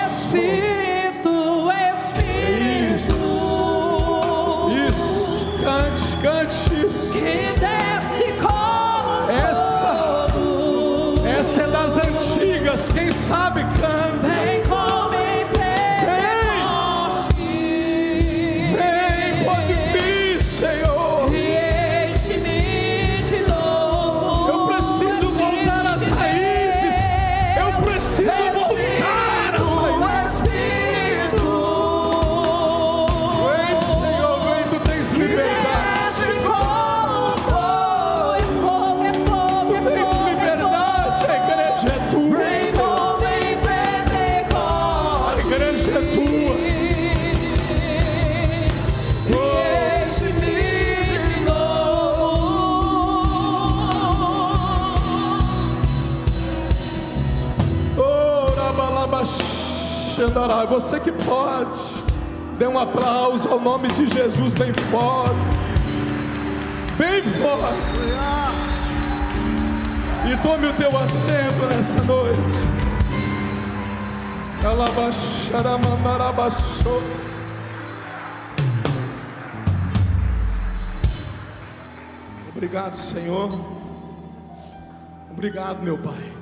Espírito, Espírito. Isso, cante isso. Que desce como fogo. Essa é das antigas, quem sabe canta. Vem como em Pentecoste. Vem, pode vir, Senhor. E enche-me de novo. Eu preciso voltar às raízes. Eu preciso voltar às raízes. Espírito. Vem, Senhor, vem, tu tens liberdade. Desce como fogo. É fogo, é Tu tens fogo, é liberdade, a igreja é tua, Vem Senhor. como em Pentecoste. A igreja é tua. Enche-me de novo. Você que pode, dê um aplauso ao nome de Jesus bem forte. Bem forte. E tome o teu assento nessa noite. Obrigado, Senhor. Obrigado, meu Pai.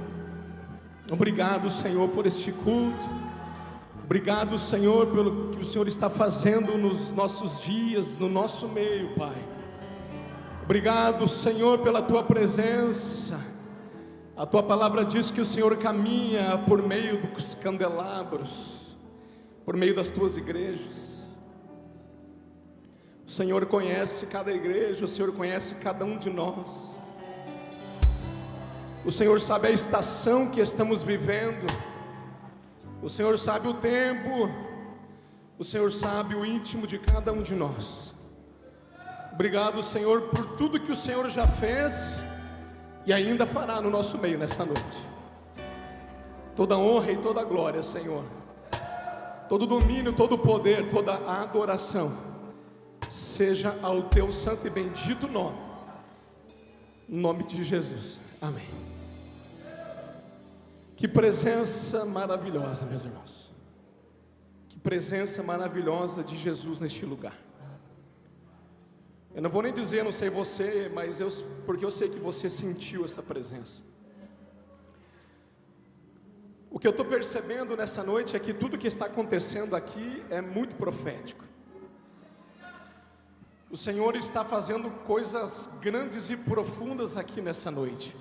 Obrigado, Senhor, por este culto. Obrigado, Senhor, pelo que o Senhor está fazendo nos nossos dias, no nosso meio, Pai. Obrigado, Senhor, pela Tua presença. A Tua palavra diz que o Senhor caminha por meio dos candelabros, por meio das Tuas igrejas. O Senhor conhece cada igreja, o Senhor conhece cada um de nós. O Senhor sabe a estação que estamos vivendo. O Senhor sabe o tempo. O Senhor sabe o íntimo de cada um de nós. Obrigado, Senhor, por tudo que o Senhor já fez e ainda fará no nosso meio nesta noite. Toda honra e toda glória, Senhor. Todo domínio, todo poder, toda adoração seja ao Teu santo e bendito nome. Em nome de Jesus. Amém. Que presença maravilhosa, meus irmãos. Que presença maravilhosa de Jesus neste lugar. Eu não vou nem dizer, não sei você, mas porque eu sei que você sentiu essa presença. O que eu estou percebendo nessa noite é que tudo que está acontecendo aqui é muito profético. O Senhor está fazendo coisas grandes e profundas aqui nessa noite.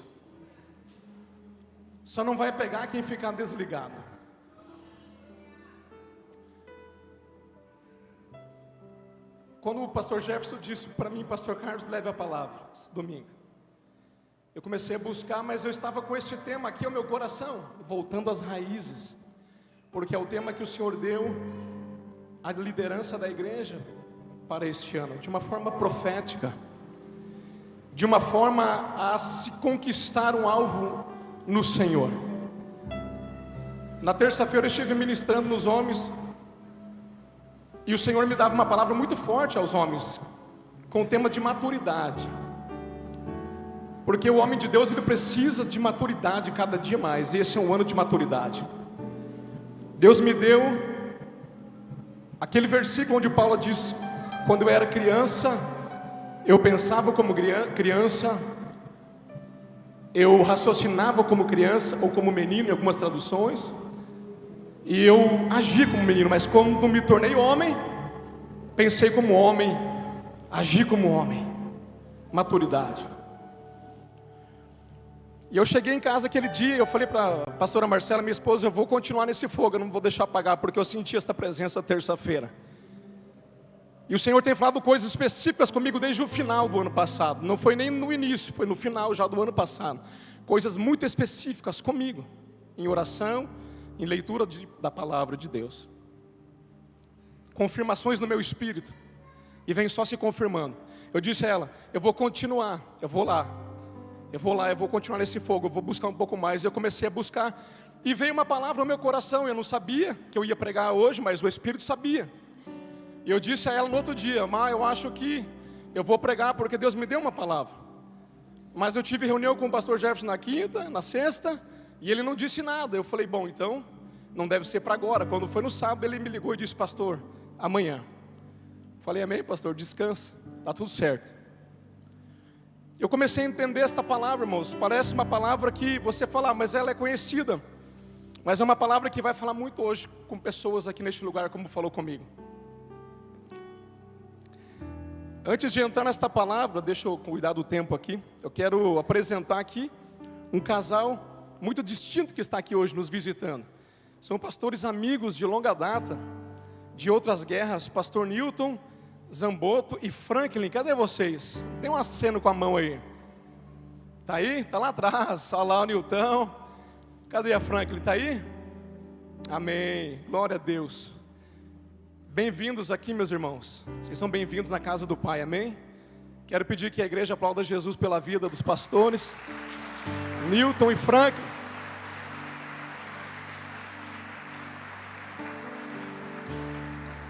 Só não vai pegar quem ficar desligado. Quando o pastor Jefferson disse para mim, pastor Carlos, leve a palavra, esse domingo, eu comecei a buscar, mas eu estava com este tema aqui ao meu coração, voltando às raízes, porque é o tema que o Senhor deu à liderança da igreja para este ano, de uma forma profética, de uma forma a se conquistar um alvo no Senhor. Na terça-feira eu estive ministrando nos homens, e o Senhor me dava uma palavra muito forte aos homens, com o tema de maturidade, porque o homem de Deus, ele precisa de maturidade cada dia mais, e esse é um ano de maturidade. Deus me deu aquele versículo onde Paulo diz: quando eu era criança, eu pensava como criança, eu raciocinava como criança, ou como menino em algumas traduções, e eu agi como menino, mas quando me tornei homem, pensei como homem, agi como homem. Maturidade. E eu cheguei em casa aquele dia, eu falei para a pastora Marcela, minha esposa, eu vou continuar nesse fogo, eu não vou deixar apagar, porque eu senti essa presença terça-feira. E o Senhor tem falado coisas específicas comigo desde o final do ano passado. Não foi nem no início, foi no final já do ano passado. Coisas muito específicas comigo, em oração, em leitura da palavra de Deus. Confirmações no meu espírito, e vem só se confirmando. Eu disse a ela, eu vou continuar, eu vou continuar nesse fogo, eu vou buscar um pouco mais. Eu comecei a buscar, e veio uma palavra no meu coração. Eu não sabia que eu ia pregar hoje, mas o Espírito sabia. E eu disse a ela no outro dia, eu acho que eu vou pregar porque Deus me deu uma palavra. Mas eu tive reunião com o pastor Jefferson na quinta, na sexta, E ele não disse nada. Eu falei, bom, então não deve ser para agora. Quando foi no sábado, ele me ligou e disse, pastor, amanhã. Falei, amém, pastor, descansa, está tudo certo. Eu comecei a entender esta palavra, irmãos. Parece uma palavra que você fala, mas ela é conhecida. Mas é uma palavra que vai falar muito hoje com pessoas aqui neste lugar, como falou comigo. Antes de entrar nesta palavra, deixa eu cuidar do tempo aqui. Eu quero apresentar aqui um casal muito distinto que está aqui hoje nos visitando. São pastores amigos de longa data, de outras guerras, pastor Newton Zamboto e Franklin. Cadê vocês? Tem um aceno com a mão aí. Tá aí? Tá lá atrás. Olha lá o Newton. Cadê a Franklin? Tá aí? Amém. Glória a Deus. Bem-vindos aqui, meus irmãos. Vocês são bem-vindos na casa do Pai. Amém? Quero pedir que a igreja aplauda Jesus pela vida dos pastores Newton e Franklin.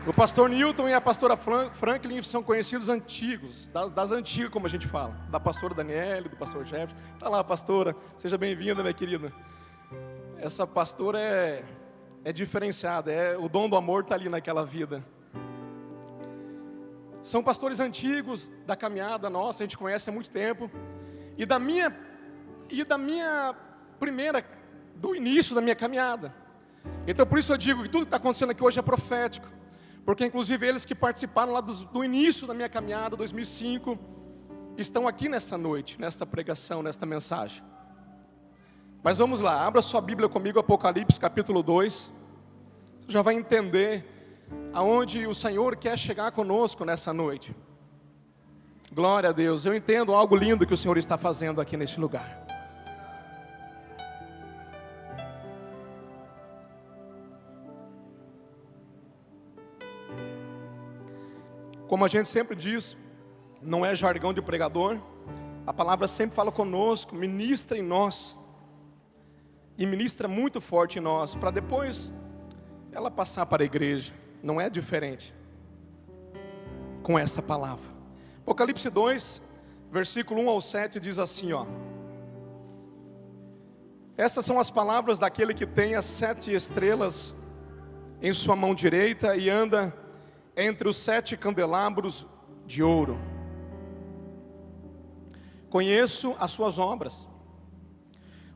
O pastor Newton e a pastora Franklin são conhecidos antigos, das antigas, como a gente fala, da pastora Daniele, do pastor Jefferson. Está lá, pastora, seja bem-vinda, minha querida. Essa pastora é diferenciada, o dom do amor está ali naquela vida. São pastores antigos da caminhada nossa, a gente conhece há muito tempo. E do início da minha caminhada. Então por isso eu digo que tudo que está acontecendo aqui hoje é profético. Porque inclusive eles que participaram lá do início da minha caminhada, 2005, estão aqui nessa noite, nesta pregação, nesta mensagem. Mas vamos lá, abra sua Bíblia comigo, Apocalipse capítulo 2. Você já vai entender aonde o Senhor quer chegar conosco nessa noite. Glória a Deus, eu entendo algo lindo que o Senhor está fazendo aqui neste lugar. Como a gente sempre diz, não é jargão de pregador, a palavra sempre fala conosco, ministra em nós, e ministra muito forte em nós, para depois ela passar para a igreja, não é diferente com essa palavra. Apocalipse 2, versículo 1 ao 7 diz assim, ó: essas são as palavras daquele que tem as 7 estrelas em sua mão direita e anda entre os 7 candelabros de ouro. Conheço as suas obras,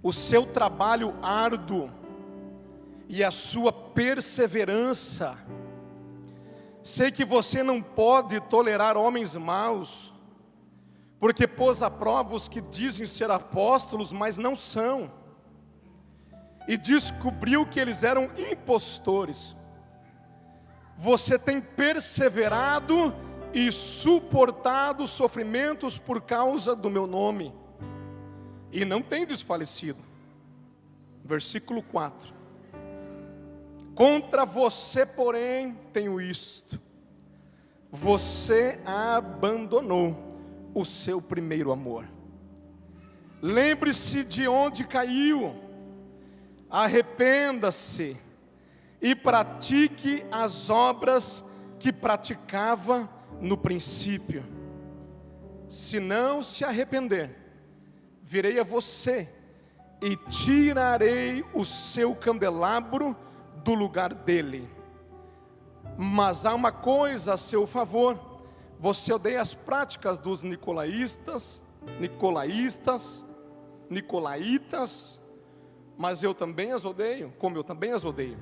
o seu trabalho árduo e a sua perseverança. Sei que você não pode tolerar homens maus, porque pôs à prova os que dizem ser apóstolos, mas não são, e descobriu que eles eram impostores. Você tem perseverado e suportado sofrimentos por causa do meu nome, e não tem desfalecido. Versículo 4: contra você, porém, tenho isto: você abandonou o seu primeiro amor. Lembre-se de onde caiu, arrependa-se e pratique as obras que praticava no princípio. Se não se arrepender, virei a você e tirarei o seu candelabro do lugar dele. Mas há uma coisa a seu favor: você odeia as práticas dos nicolaítas, mas eu também as odeio, como eu também as odeio.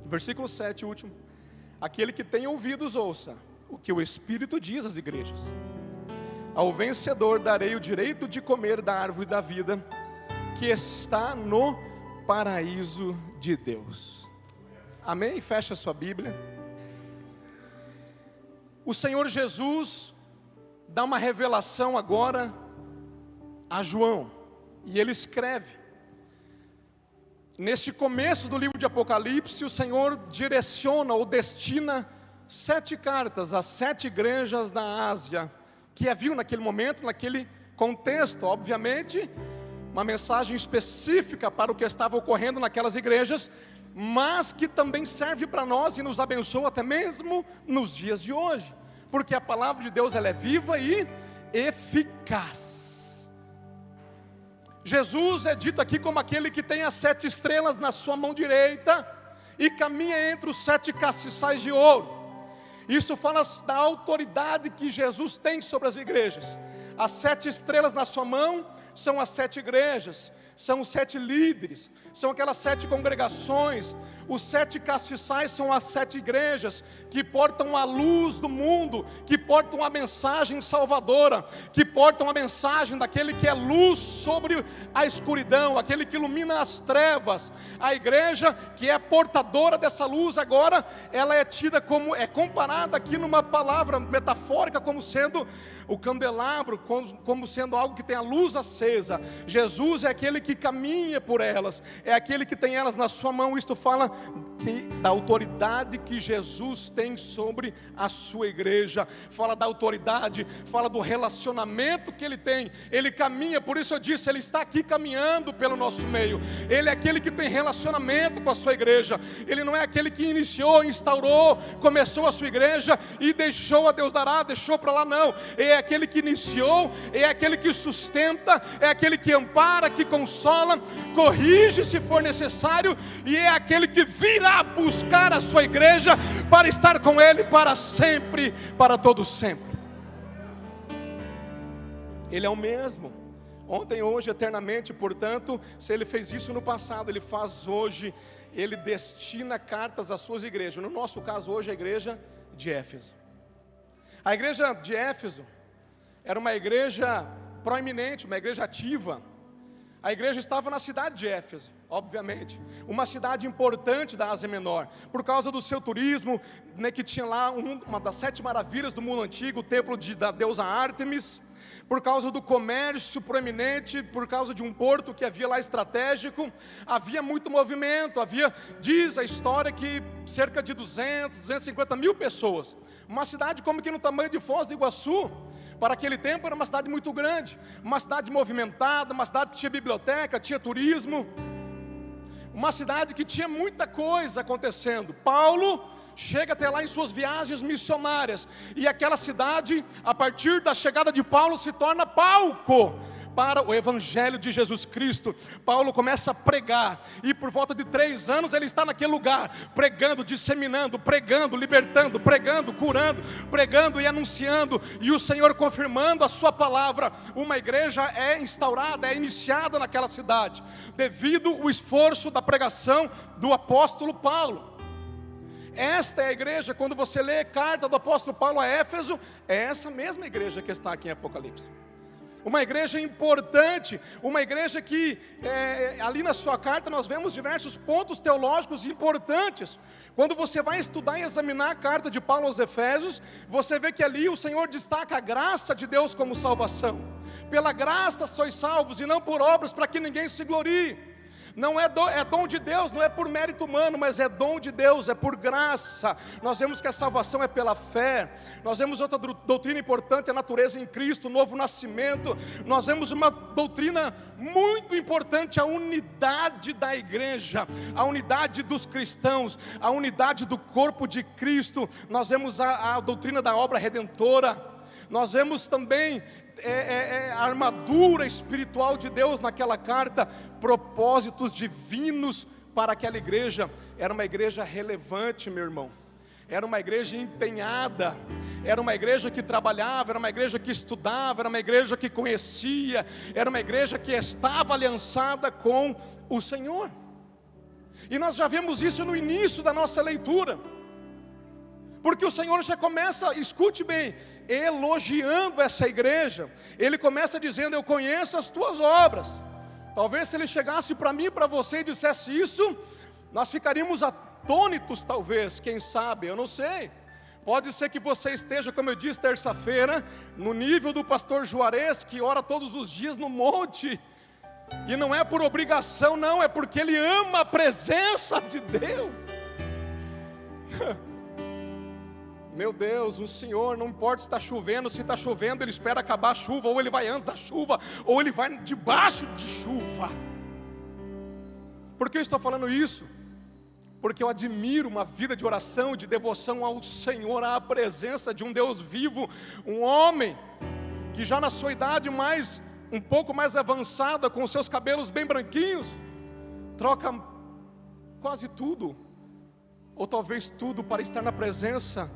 Versículo 7, último: aquele que tem ouvidos, ouça o que o Espírito diz às igrejas. Ao vencedor darei o direito de comer da árvore da vida, que está no paraíso de Deus. Amém? Fecha a sua Bíblia. O Senhor Jesus dá uma revelação agora a João, e ele escreve. Neste começo do livro de Apocalipse, o Senhor direciona ou destina 7 cartas às 7 igrejas da Ásia, que haviam naquele momento, naquele contexto, obviamente, uma mensagem específica para o que estava ocorrendo naquelas igrejas, mas que também serve para nós e nos abençoa até mesmo nos dias de hoje, porque a palavra de Deus ela é viva e eficaz. Jesus é dito aqui como aquele que tem as 7 estrelas na sua mão direita e caminha entre os 7 castiçais de ouro. Isso fala da autoridade que Jesus tem sobre as igrejas. As 7 estrelas na sua mão são as 7 igrejas, são os 7 líderes, são aquelas 7 congregações. Os 7 castiçais são as 7 igrejas que portam a luz do mundo, que portam a mensagem salvadora, que portam a mensagem daquele que é luz sobre a escuridão, aquele que ilumina as trevas. A igreja que é portadora dessa luz agora, ela é tida como, é comparada aqui numa palavra metafórica como sendo o candelabro, como sendo algo que tem a luz acesa. Jesus é aquele que caminha por elas, é aquele que tem elas na sua mão. Isto fala da autoridade que Jesus tem sobre a sua igreja, fala da autoridade, fala do relacionamento que Ele tem. Ele caminha, por isso eu disse, Ele está aqui caminhando pelo nosso meio. Ele é aquele que tem relacionamento com a sua igreja. Ele não é aquele que iniciou, instaurou, começou a sua igreja e deixou a Deus dará, deixou para lá, não. Ele é aquele que iniciou, é aquele que sustenta, é aquele que ampara, que consola, corrige se for necessário, e é aquele que virá buscar a sua igreja para estar com Ele para sempre, para todo sempre. Ele é o mesmo, ontem, hoje, eternamente. Portanto, se Ele fez isso no passado, Ele faz hoje. Ele destina cartas às suas igrejas. No nosso caso hoje, a igreja de Éfeso. A igreja de Éfeso era uma igreja proeminente, uma igreja ativa. A igreja estava na cidade de Éfeso, obviamente, uma cidade importante da Ásia Menor, por causa do seu turismo, né, que tinha lá uma das 7 maravilhas do mundo antigo, o templo da deusa Ártemis, por causa do comércio proeminente, por causa de um porto que havia lá estratégico. Havia muito movimento, diz a história que cerca de 250 mil pessoas, uma cidade como que no tamanho de Foz do Iguaçu. Para aquele tempo era uma cidade muito grande, uma cidade movimentada, uma cidade que tinha biblioteca, tinha turismo, uma cidade que tinha muita coisa acontecendo. Paulo chega até lá em suas viagens missionárias, e aquela cidade, a partir da chegada de Paulo, se torna palco para o Evangelho de Jesus Cristo. Paulo começa a pregar, e por volta de 3 anos ele está naquele lugar, pregando, disseminando, pregando, libertando, pregando, curando, pregando e anunciando, e o Senhor confirmando a sua palavra. Uma igreja é instaurada, é iniciada naquela cidade, devido ao esforço da pregação do apóstolo Paulo. Esta é a igreja, quando você lê a carta do apóstolo Paulo a Éfeso, é essa mesma igreja que está aqui em Apocalipse. Uma igreja importante, uma igreja que, ali na sua carta nós vemos diversos pontos teológicos importantes. Quando você vai estudar e examinar a carta de Paulo aos Efésios, você vê que ali o Senhor destaca a graça de Deus como salvação. Pela graça sois salvos, e não por obras, para que ninguém se glorie. Não é dom de Deus, não é por mérito humano, mas é dom de Deus, é por graça. Nós vemos que a salvação é pela fé. Nós vemos outra doutrina importante, a natureza em Cristo, o novo nascimento. Nós vemos uma doutrina muito importante, a unidade da igreja, a unidade dos cristãos, a unidade do corpo de Cristo. Nós vemos a doutrina da obra redentora. Nós vemos também a armadura espiritual de Deus naquela carta, propósitos divinos para aquela igreja. Era uma igreja relevante, meu irmão, era uma igreja empenhada, era uma igreja que trabalhava, era uma igreja que estudava, era uma igreja que conhecia, era uma igreja que estava aliançada com o Senhor. E nós já vemos isso no início da nossa leitura, porque o Senhor já começa, escute bem, elogiando essa igreja. Ele começa dizendo: eu conheço as tuas obras. Talvez se ele chegasse para mim e para você e dissesse isso, nós ficaríamos atônitos, talvez, quem sabe, eu não sei. Pode ser que você esteja, como eu disse, terça-feira, no nível do pastor Juarez, que ora todos os dias no monte, e não é por obrigação, não, é porque ele ama a presença de Deus. Meu Deus, o Senhor, não importa se está chovendo, se está chovendo, Ele espera acabar a chuva, ou Ele vai antes da chuva, ou Ele vai debaixo de chuva. Por que eu estou falando isso? Porque eu admiro uma vida de oração, de devoção ao Senhor, à presença de um Deus vivo, um homem que já na sua idade mais um pouco mais avançada, com seus cabelos bem branquinhos, troca quase tudo, ou talvez tudo, para estar na presença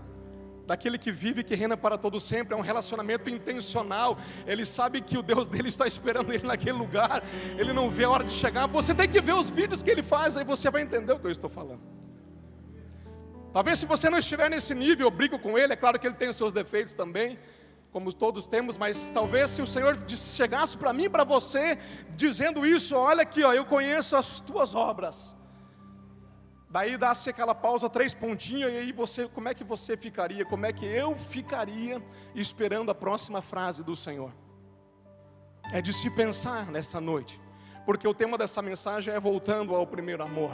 daquele que vive e que reina para todo sempre. É um relacionamento intencional. Ele sabe que o Deus dele está esperando ele naquele lugar. Ele não vê a hora de chegar. Você tem que ver os vídeos que ele faz, aí você vai entender o que eu estou falando. Talvez se você não estiver nesse nível, eu brigo com ele. É claro que ele tem os seus defeitos também, como todos temos, mas talvez se o Senhor chegasse para mim, para você, dizendo isso: olha aqui, ó, eu conheço as tuas obras. Daí dá-se aquela pausa, 3 pontinhos, e aí você, como é que você ficaria? Como é que eu ficaria esperando a próxima frase do Senhor? É de se pensar nessa noite, porque o tema dessa mensagem é voltando ao primeiro amor.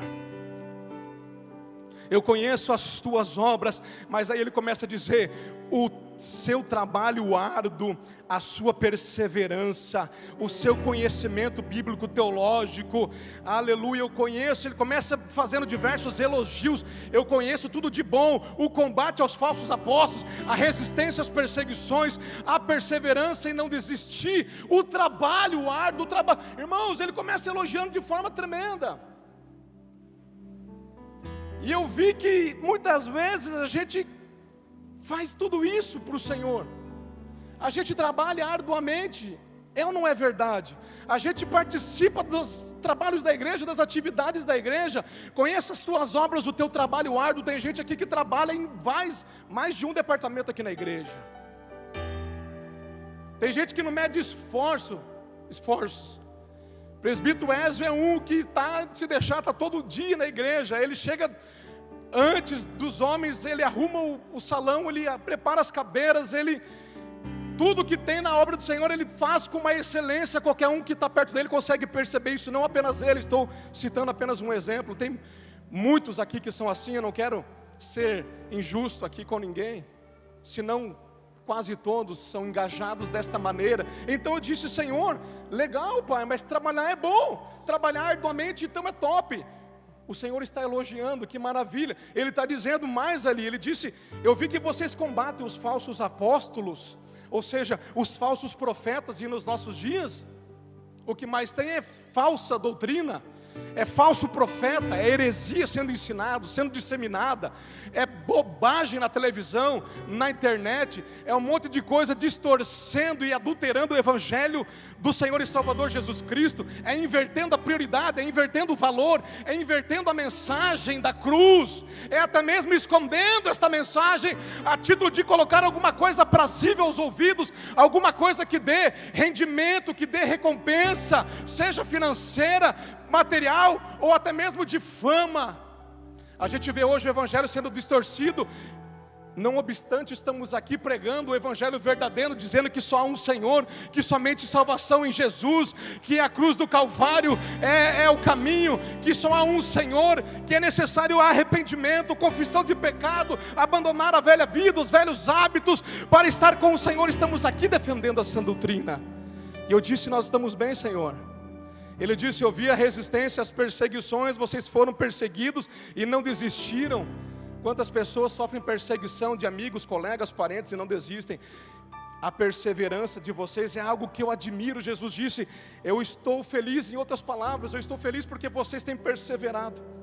Eu conheço as tuas obras, mas aí ele começa a dizer: o seu trabalho árduo, a sua perseverança, o seu conhecimento bíblico teológico, aleluia, eu conheço. Ele começa fazendo diversos elogios. Eu conheço tudo de bom, o combate aos falsos apóstolos, a resistência às perseguições, a perseverança em não desistir, o trabalho árduo, irmãos, ele começa elogiando de forma tremenda. E eu vi que muitas vezes a gente faz tudo isso para o Senhor. A gente trabalha arduamente, é ou não é verdade? A gente participa dos trabalhos da igreja, das atividades da igreja. Conheça as tuas obras, o teu trabalho árduo. Tem gente aqui que trabalha em mais de um departamento aqui na igreja. Tem gente que não mede esforços. Presbítero Ezio é um que se deixar, está todo dia na igreja. Ele chega antes dos homens, ele arruma o salão, ele prepara as cadeiras, tudo que tem na obra do Senhor, ele faz com uma excelência. Qualquer um que está perto dele consegue perceber isso, não apenas ele. Estou citando apenas um exemplo, tem muitos aqui que são assim. Eu não quero ser injusto aqui com ninguém, senão quase todos são engajados desta maneira. Então eu disse: Senhor, legal, Pai, mas trabalhar é bom, trabalhar arduamente então é top. O Senhor está elogiando, que maravilha. Ele está dizendo mais ali, ele disse: eu vi que vocês combatem os falsos apóstolos, ou seja, os falsos profetas. E nos nossos dias, o que mais tem é falsa doutrina, é falso profeta, é heresia sendo ensinado, sendo disseminada, é bobagem na televisão, na internet, é um monte de coisa distorcendo e adulterando o evangelho do Senhor e Salvador Jesus Cristo, é invertendo a prioridade, é invertendo o valor, é invertendo a mensagem da cruz, é até mesmo escondendo esta mensagem a título de colocar alguma coisa aprazível aos ouvidos, alguma coisa que dê rendimento, que dê recompensa, seja financeira, material ou até mesmo de fama. A gente vê hoje o evangelho sendo distorcido. Não obstante, estamos aqui pregando o evangelho verdadeiro, dizendo que só há um Senhor, que somente salvação em Jesus, que a cruz do Calvário é o caminho, que só há um Senhor, que é necessário arrependimento, confissão de pecado, abandonar a velha vida, os velhos hábitos, para estar com o Senhor. Estamos aqui defendendo essa doutrina. E eu disse: nós estamos bem, Senhor. Ele disse: eu vi a resistência, as perseguições, vocês foram perseguidos e não desistiram. Quantas pessoas sofrem perseguição de amigos, colegas, parentes e não desistem? A perseverança de vocês é algo que eu admiro. Jesus disse: eu estou feliz, em outras palavras, eu estou feliz porque vocês têm perseverado.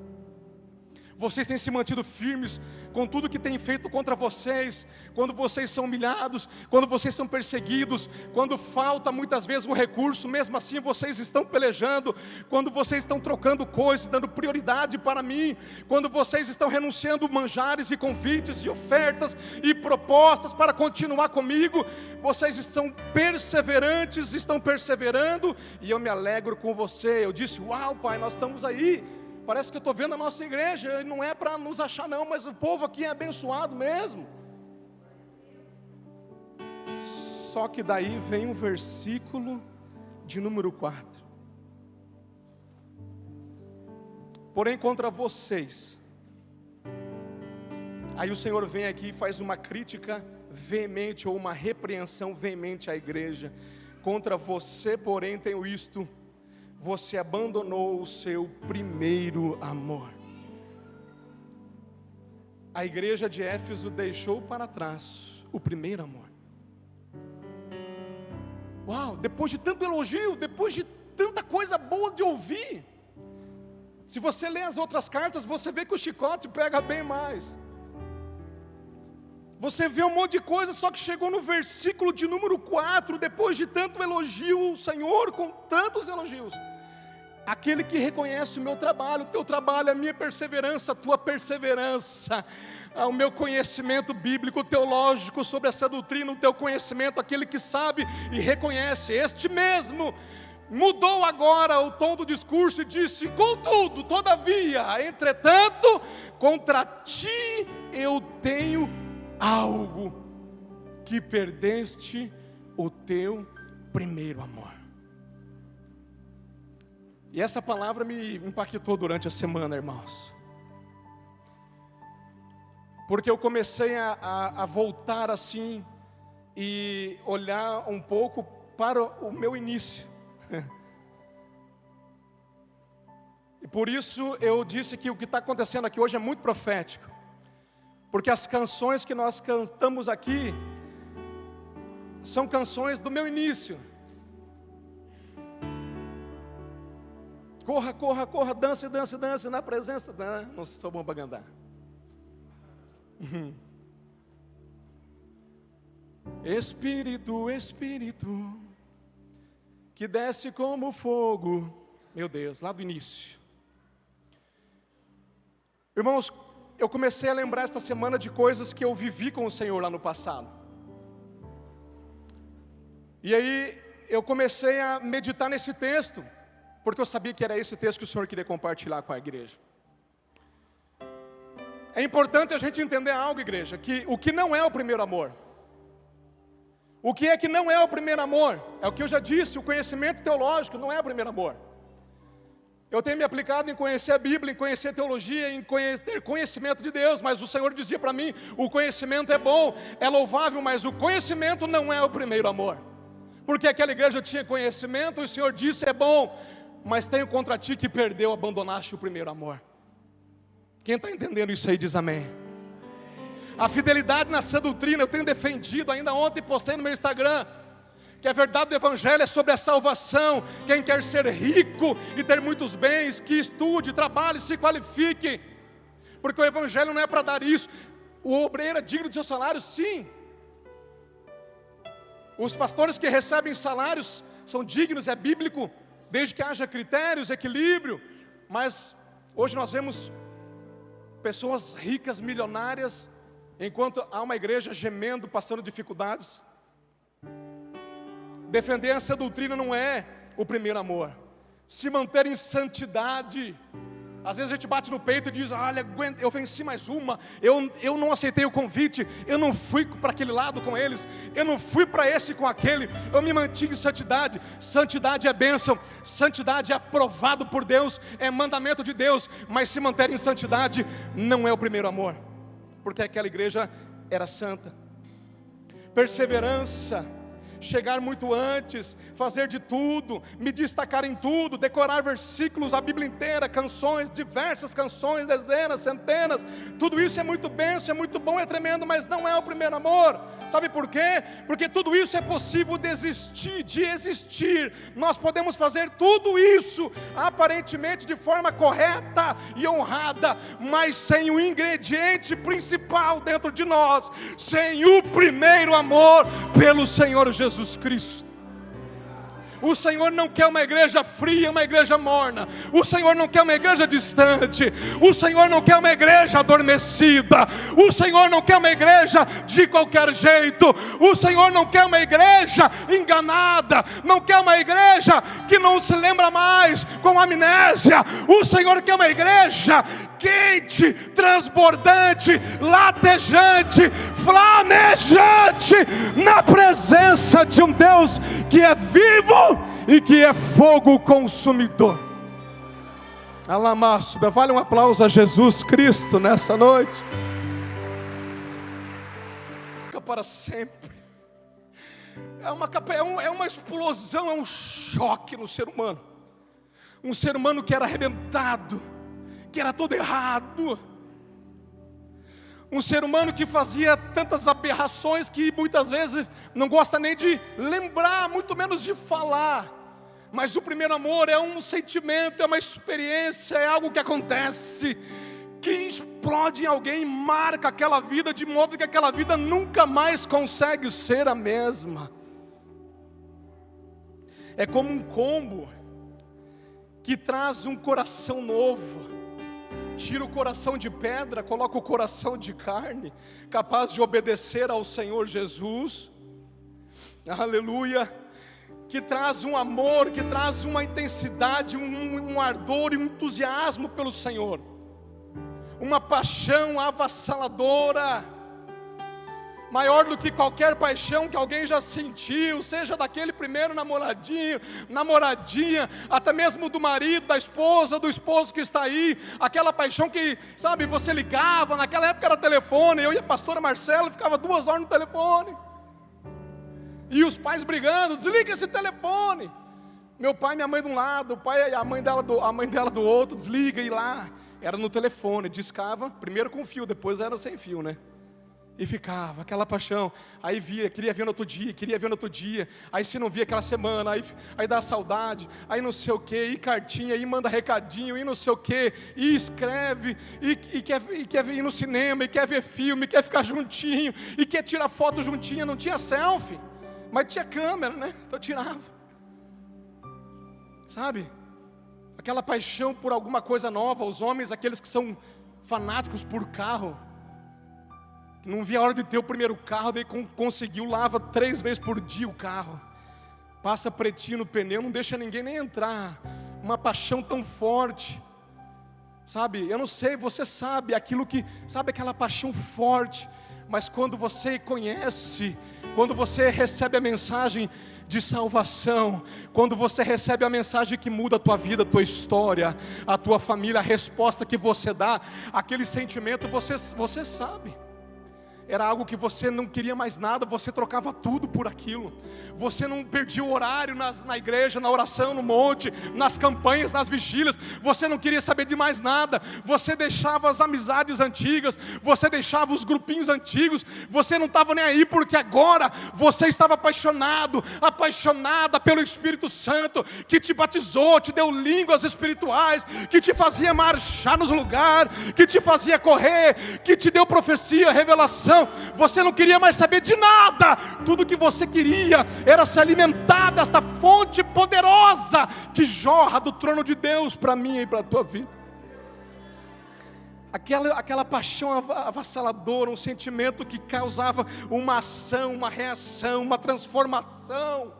Vocês têm se mantido firmes com tudo que tem feito contra vocês. Quando vocês são humilhados, quando vocês são perseguidos, quando falta muitas vezes um recurso, mesmo assim vocês estão pelejando. Quando vocês estão trocando coisas, dando prioridade para mim. Quando vocês estão renunciando manjares e convites e ofertas e propostas para continuar comigo. Vocês estão perseverantes, estão perseverando, e eu me alegro com você. Eu disse: uau, Pai, nós estamos aí. Parece que eu estou vendo a nossa igreja, não é para nos achar não, mas o povo aqui é abençoado mesmo. Só que daí vem o versículo de número 4. Porém contra vocês, aí o Senhor vem aqui e faz uma crítica veemente, ou uma repreensão veemente à igreja. Contra você, porém, tenho isto: você abandonou o seu primeiro amor. A igreja de Éfeso deixou para trás o primeiro amor. Uau, depois de tanto elogio, depois de tanta coisa boa de ouvir, se você lê as outras cartas, você vê que o chicote pega bem mais. Você vê um monte de coisa, só que chegou no versículo de número 4, depois de tanto elogio, o Senhor com tantos elogios: aquele que reconhece o meu trabalho, o teu trabalho, a minha perseverança, a tua perseverança, o meu conhecimento bíblico, teológico sobre essa doutrina, o teu conhecimento, aquele que sabe e reconhece, este mesmo mudou agora o tom do discurso e disse: contudo, todavia, entretanto, contra ti eu tenho algo, que perdeste o teu primeiro amor. E essa palavra me impactou durante a semana, irmãos, porque eu comecei a voltar assim e olhar um pouco para o meu início. E por isso eu disse que o que está acontecendo aqui hoje é muito profético, porque as canções que nós cantamos aqui são canções do meu início. Corra, corra, corra, dance, dance, dance na presença da... Não sou bom para cantar. Espírito, Espírito, que desce como fogo. Meu Deus, lá do início. Irmãos, eu comecei a lembrar esta semana de coisas que eu vivi com o Senhor lá no passado. E aí eu comecei a meditar nesse texto, porque eu sabia que era esse texto que o Senhor queria compartilhar com a igreja. É importante a gente entender algo, igreja, que o que não é o primeiro amor. O que é que não é o primeiro amor? É o que eu já disse, o conhecimento teológico não é o primeiro amor. Eu tenho me aplicado em conhecer a Bíblia, em conhecer a teologia, em ter conhecimento de Deus, mas o Senhor dizia para mim: o conhecimento é bom, é louvável, mas o conhecimento não é o primeiro amor. Porque aquela igreja tinha conhecimento, e o Senhor disse: é bom, mas tenho contra ti que perdeu, abandonaste o primeiro amor. Quem está entendendo isso aí diz amém. A fidelidade nessa doutrina eu tenho defendido, ainda ontem postei no meu Instagram, que a verdade do Evangelho é sobre a salvação. Quem quer ser rico e ter muitos bens, que estude, trabalhe, se qualifique, porque o Evangelho não é para dar isso. O obreiro é digno de seu salário, sim. Os pastores que recebem salários são dignos, é bíblico, desde que haja critérios, equilíbrio. Mas hoje nós vemos pessoas ricas, milionárias, enquanto há uma igreja gemendo, passando dificuldades. Defender essa doutrina não é o primeiro amor. Se manter em santidade. Às vezes a gente bate no peito e diz: olha, eu venci mais uma, eu não aceitei o convite, eu não fui para aquele lado com eles, eu não fui para esse com aquele, eu me mantive em santidade. Santidade é bênção, santidade é aprovado por Deus, é mandamento de Deus. Mas se manter em santidade não é o primeiro amor, porque aquela igreja era santa. Perseverança, chegar muito antes, fazer de tudo, me destacar em tudo, decorar versículos, a Bíblia inteira, canções, diversas canções, dezenas, centenas. Tudo isso é muito bênção, é muito bom, é tremendo, mas não é o primeiro amor. Sabe por quê? Porque tudo isso é possível de existir. Nós podemos fazer tudo isso aparentemente de forma correta e honrada, mas sem o ingrediente principal dentro de nós, sem o primeiro amor pelo Senhor Jesus Cristo. O Senhor não quer uma igreja fria, uma igreja morna. O Senhor não quer uma igreja distante. O Senhor não quer uma igreja adormecida. O Senhor não quer uma igreja de qualquer jeito. O Senhor não quer uma igreja enganada. Não quer uma igreja que não se lembra mais, com amnésia. O Senhor quer uma igreja quente, transbordante, latejante, flamejante, na presença de um Deus que é vivo e que é fogo consumidor. Alamássua, vale um aplauso a Jesus Cristo nessa noite. Fica para sempre. É uma explosão, é um choque no ser humano. Um ser humano que era arrebentado, que era todo errado. Um ser humano que fazia tantas aberrações que muitas vezes não gosta nem de lembrar, muito menos de falar. Mas o primeiro amor é um sentimento, é uma experiência, é algo que acontece, que explode em alguém, marca aquela vida, de modo que aquela vida nunca mais consegue ser a mesma. É como um combo que traz um coração novo, tira o coração de pedra, coloca o coração de carne, capaz de obedecer ao Senhor Jesus, aleluia, que traz um amor, que traz uma intensidade, um ardor e um entusiasmo pelo Senhor, uma paixão avassaladora, maior do que qualquer paixão que alguém já sentiu, seja daquele primeiro namoradinho, namoradinha, até mesmo do marido, da esposa, do esposo que está aí, aquela paixão que, sabe, você ligava, naquela época era telefone, eu e a pastora Marcela ficava 2 horas no telefone, e os pais brigando, desliga esse telefone, meu pai e minha mãe de um lado, o pai e a mãe dela do outro, desliga, e lá, era no telefone, discava, primeiro com fio, depois era sem fio, né? E ficava aquela paixão, aí via, queria ver no outro dia, aí se não via aquela semana, aí dá saudade, aí não sei o que, e cartinha, e manda recadinho, e não sei o que, e escreve, e quer ir no cinema, e quer ver filme, quer ficar juntinho, e quer tirar foto juntinha, não tinha selfie, mas tinha câmera, né? Então tirava, sabe? Aquela paixão por alguma coisa nova, os homens, aqueles que são fanáticos por carro, não via a hora de ter o primeiro carro, daí conseguiu, lava 3 vezes por dia o carro, passa pretinho no pneu, não deixa ninguém nem entrar, uma paixão tão forte, sabe, eu não sei, você sabe, sabe aquela paixão forte, mas quando você conhece, quando você recebe a mensagem de salvação, quando você recebe a mensagem que muda a tua vida, a tua história, a tua família, a resposta que você dá, aquele sentimento, você sabe, era algo que você não queria mais nada, você trocava tudo por aquilo, você não perdia o horário na igreja, na oração, no monte, nas campanhas, nas vigílias, você não queria saber de mais nada, você deixava as amizades antigas, você deixava os grupinhos antigos, você não estava nem aí, porque agora você estava apaixonada pelo Espírito Santo, que te batizou, te deu línguas espirituais, que te fazia marchar nos lugares, que te fazia correr, que te deu profecia, revelação. Você não queria mais saber de nada, tudo que você queria era se alimentar desta fonte poderosa que jorra do trono de Deus para mim e para a tua vida. Aquela paixão avassaladora, um sentimento que causava uma ação, uma reação, uma transformação,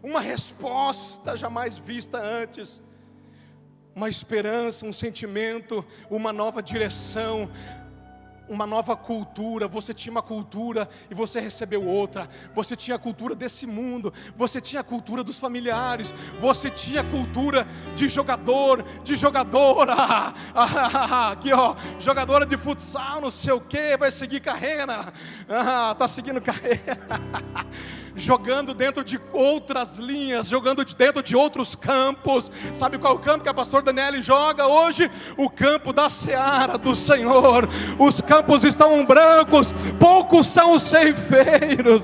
uma resposta jamais vista antes, uma esperança, um sentimento, uma nova direção, uma nova cultura. Você tinha uma cultura e você recebeu outra. Você tinha a cultura desse mundo, você tinha a cultura dos familiares, você tinha a cultura de jogador, de jogadora, aqui ó, jogadora de futsal, não sei o que, vai seguir carreira, tá seguindo carreira, jogando dentro de outras linhas, jogando dentro de outros campos. Sabe qual é o campo que a pastora Daniele joga hoje? O campo da seara do Senhor. Os campos estão brancos, poucos são os ceifeiros.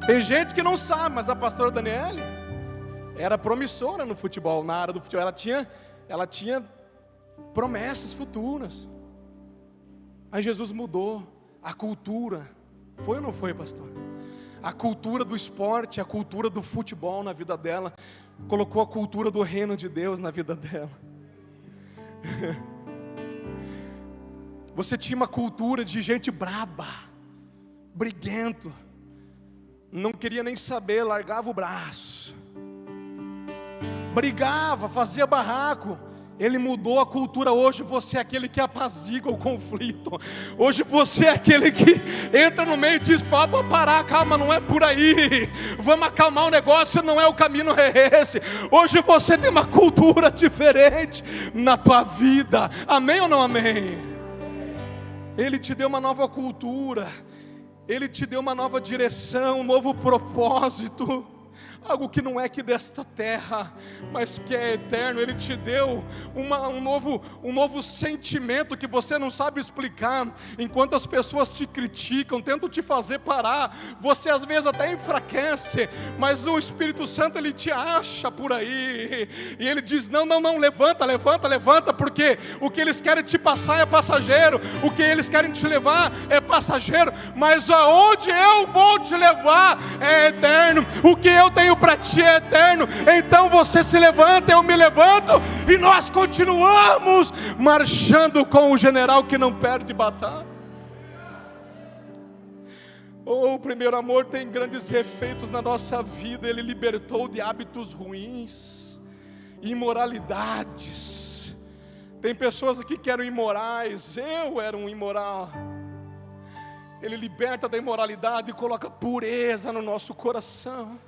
Tem gente que não sabe, mas a pastora Daniele era promissora no futebol, na área do futebol. Ela tinha promessas futuras. Aí Jesus mudou a cultura. Foi ou não foi, pastor? A cultura do esporte, a cultura do futebol na vida dela, colocou a cultura do reino de Deus na vida dela. Você tinha uma cultura de gente braba, briguento, não queria nem saber, largava o braço, brigava, fazia barraco. Ele mudou a cultura. Hoje você é aquele que apazigua o conflito. Hoje você é aquele que entra no meio e diz: pode parar, calma, não é por aí, vamos acalmar o negócio, não é o caminho, é esse. Hoje você tem uma cultura diferente na tua vida. Amém ou não amém? Ele te deu uma nova cultura, Ele te deu uma nova direção, um novo propósito. algo que não é aqui desta terra, mas que é eterno. Ele te deu um novo sentimento que você não sabe explicar. Enquanto as pessoas te criticam, tentam te fazer parar, você às vezes até enfraquece, mas o Espírito Santo, ele te acha por aí, e ele diz: não, levanta, porque o que eles querem te passar é passageiro, o que eles querem te levar é passageiro, mas aonde eu vou te levar é eterno, o que eu tenho para ti é eterno. Então você se levanta, eu me levanto, e nós continuamos marchando com o general que não perde batalha. O primeiro amor tem grandes efeitos na nossa vida. Ele libertou de hábitos ruins, imoralidades. Tem pessoas aqui que eram imorais, eu era um imoral. Ele liberta da imoralidade e coloca pureza no nosso coração.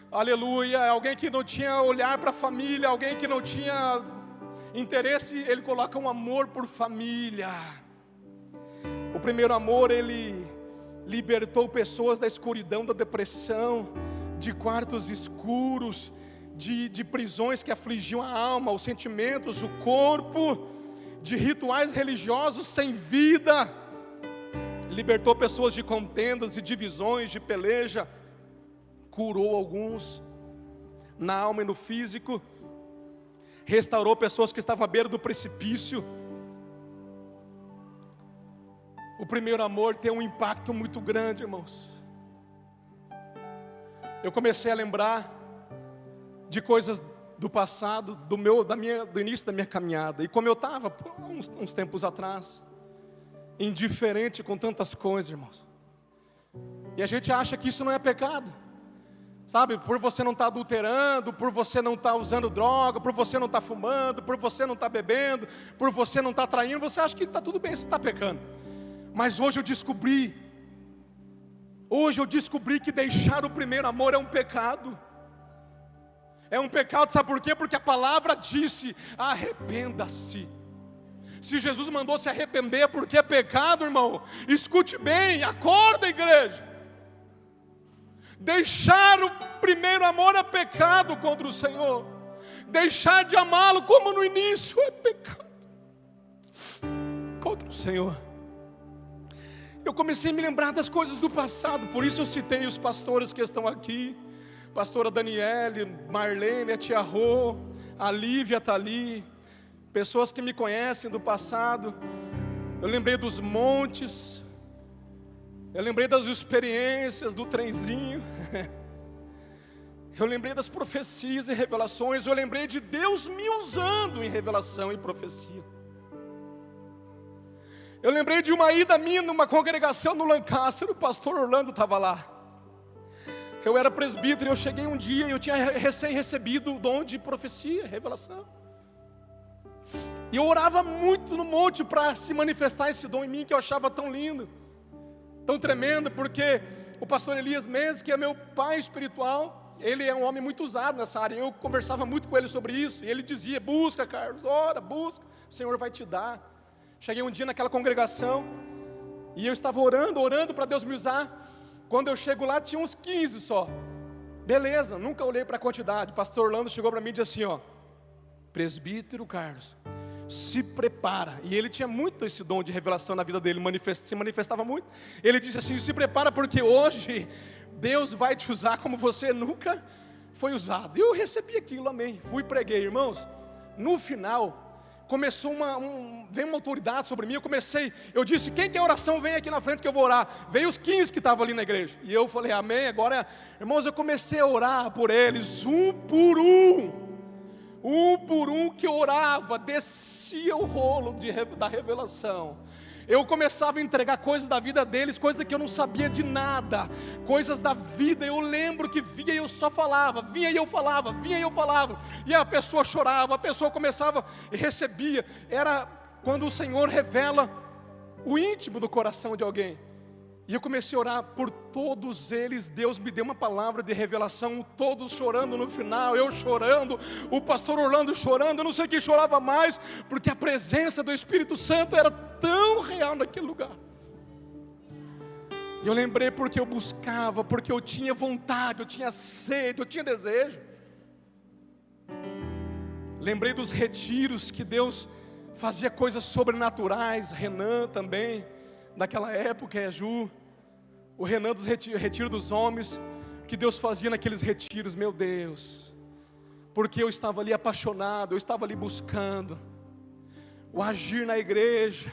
Aleluia. Alguém que não tinha olhar para a família, alguém que não tinha interesse, ele coloca um amor por família. O primeiro amor, ele libertou pessoas da escuridão, da depressão, de quartos escuros, de prisões que afligiam a alma, os sentimentos, o corpo, de rituais religiosos sem vida. Libertou pessoas de contendas, de divisões, de peleja. Curou alguns na alma e no físico. Restaurou pessoas que estavam à beira do precipício. O primeiro amor tem um impacto muito grande, irmãos. Eu comecei a lembrar de coisas do passado, do início da minha caminhada. E como eu estava uns tempos atrás, indiferente com tantas coisas, irmãos. E a gente acha que isso não é pecado, sabe? Por você não estar adulterando, por você não estar usando droga, por você não estar fumando, por você não estar bebendo, por você não estar traindo, você acha que está tudo bem, você está pecando. Mas hoje eu descobri que deixar o primeiro amor é um pecado. É um pecado, sabe por quê? Porque a palavra disse: arrependa-se. Se Jesus mandou se arrepender porque é pecado, irmão, escute bem, acorda, igreja. Deixar o primeiro amor é pecado contra o Senhor. Deixar de amá-lo como no início é pecado contra o Senhor. Eu comecei a me lembrar das coisas do passado, por isso eu citei os pastores que estão aqui. Pastora Daniele, Marlene, a tia Rô, a Lívia está ali. Pessoas que me conhecem do passado. Eu lembrei dos montes. Eu lembrei das experiências do trenzinho. Eu lembrei das profecias e revelações. Eu lembrei de Deus me usando em revelação e profecia. Eu lembrei de uma ida minha numa congregação no Lancaster. O pastor Orlando estava lá. Eu era presbítero e eu cheguei um dia e eu tinha recém recebido o dom de profecia, revelação. E eu orava muito no monte para se manifestar esse dom em mim, que eu achava tão lindo, tão tremendo, porque o pastor Elias Mendes, que é meu pai espiritual, ele é um homem muito usado nessa área. Eu conversava muito com ele sobre isso, e ele dizia: busca, Carlos, ora, busca, o Senhor vai te dar. Cheguei um dia naquela congregação, e eu estava orando para Deus me usar. Quando eu chego lá, tinha uns 15 só. Beleza, nunca olhei para a quantidade. O pastor Orlando chegou para mim e disse assim: presbítero Carlos, se prepara. E ele tinha muito esse dom de revelação na vida dele, se manifestava muito. Ele disse assim: se prepara, porque hoje Deus vai te usar como você nunca foi usado. E eu recebi aquilo, amém. Fui e preguei, irmãos. No final, começou veio uma autoridade sobre mim. Eu disse: quem quer oração, vem aqui na frente que eu vou orar. Veio os 15 que estavam ali na igreja, e eu falei: amém. Agora, irmãos, eu comecei a orar por eles, um por um que eu orava, descia o rolo da revelação. Eu começava a entregar coisas da vida deles, coisas que eu não sabia de nada, coisas da vida. Eu lembro que vinha e eu só falava, vinha e eu falava, e a pessoa chorava, a pessoa começava e recebia. Era quando o Senhor revela o íntimo do coração de alguém. E eu comecei a orar por todos eles. Deus me deu uma palavra de revelação, todos chorando no final, eu chorando, o pastor Orlando chorando. Eu não sei quem chorava mais, porque a presença do Espírito Santo era tão real naquele lugar. E eu lembrei porque eu buscava, porque eu tinha vontade, eu tinha sede, eu tinha desejo. Lembrei dos retiros que Deus fazia coisas sobrenaturais. Renan também, daquela época, Ju. O Renan dos retiro dos homens, que Deus fazia naqueles retiros, meu Deus. Porque eu estava ali apaixonado, eu estava ali buscando. O agir na igreja.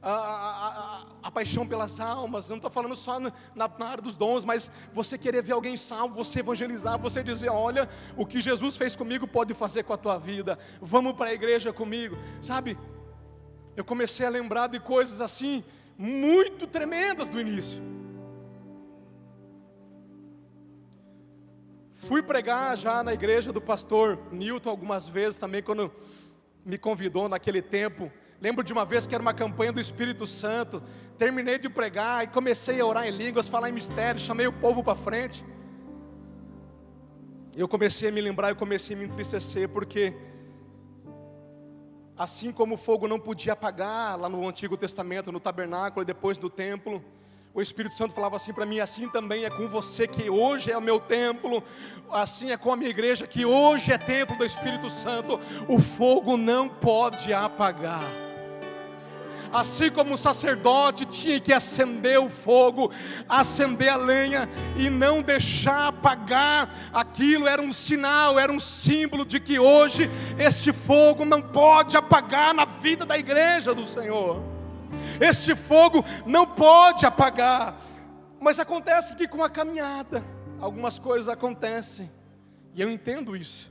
A paixão pelas almas. Não estou falando só na área dos dons, mas você querer ver alguém salvo, você evangelizar, você dizer, olha, o que Jesus fez comigo pode fazer com a tua vida, vamos para a igreja comigo, sabe? Eu comecei a lembrar de coisas assim, muito tremendas do início. Fui pregar já na igreja do pastor Newton algumas vezes também, quando me convidou naquele tempo. Lembro de uma vez que era uma campanha do Espírito Santo. Terminei de pregar e comecei a orar em línguas, falar em mistério, chamei o povo para frente. Eu comecei a me lembrar, eu comecei a me entristecer, porque assim como o fogo não podia apagar lá no Antigo Testamento, no tabernáculo e depois no templo, o Espírito Santo falava assim para mim, assim também é com você que hoje é o meu templo, assim é com a minha igreja que hoje é templo do Espírito Santo, o fogo não pode apagar. Assim como o sacerdote tinha que acender o fogo, acender a lenha e não deixar apagar, aquilo era um sinal, era um símbolo de que hoje este fogo não pode apagar na vida da igreja do Senhor. Este fogo não pode apagar. Mas acontece que com a caminhada algumas coisas acontecem, e eu entendo isso.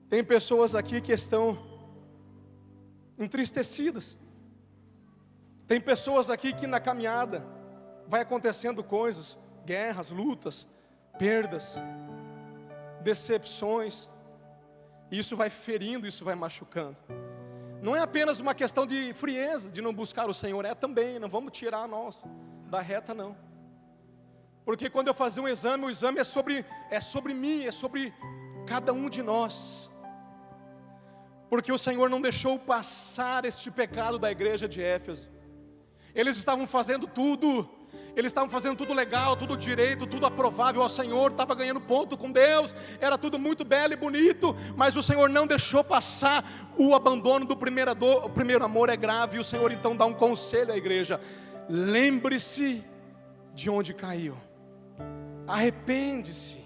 Tem pessoas aqui que estão entristecidas. Tem pessoas aqui que na caminhada vai acontecendo coisas, guerras, lutas, perdas, decepções, e isso vai ferindo, isso vai machucando. Não é apenas uma questão de frieza, de não buscar o Senhor, é também, não vamos tirar nós da reta não. Porque quando eu fazia um exame, o exame é sobre mim, é sobre cada um de nós. Porque o Senhor não deixou passar este pecado da igreja de Éfeso. Eles estavam fazendo tudo, legal, tudo direito, tudo aprovável ao Senhor, estava ganhando ponto com Deus, era tudo muito belo e bonito, mas o Senhor não deixou passar o abandono do o primeiro amor é grave, e o Senhor então dá um conselho à igreja: lembre-se de onde caiu, arrepende-se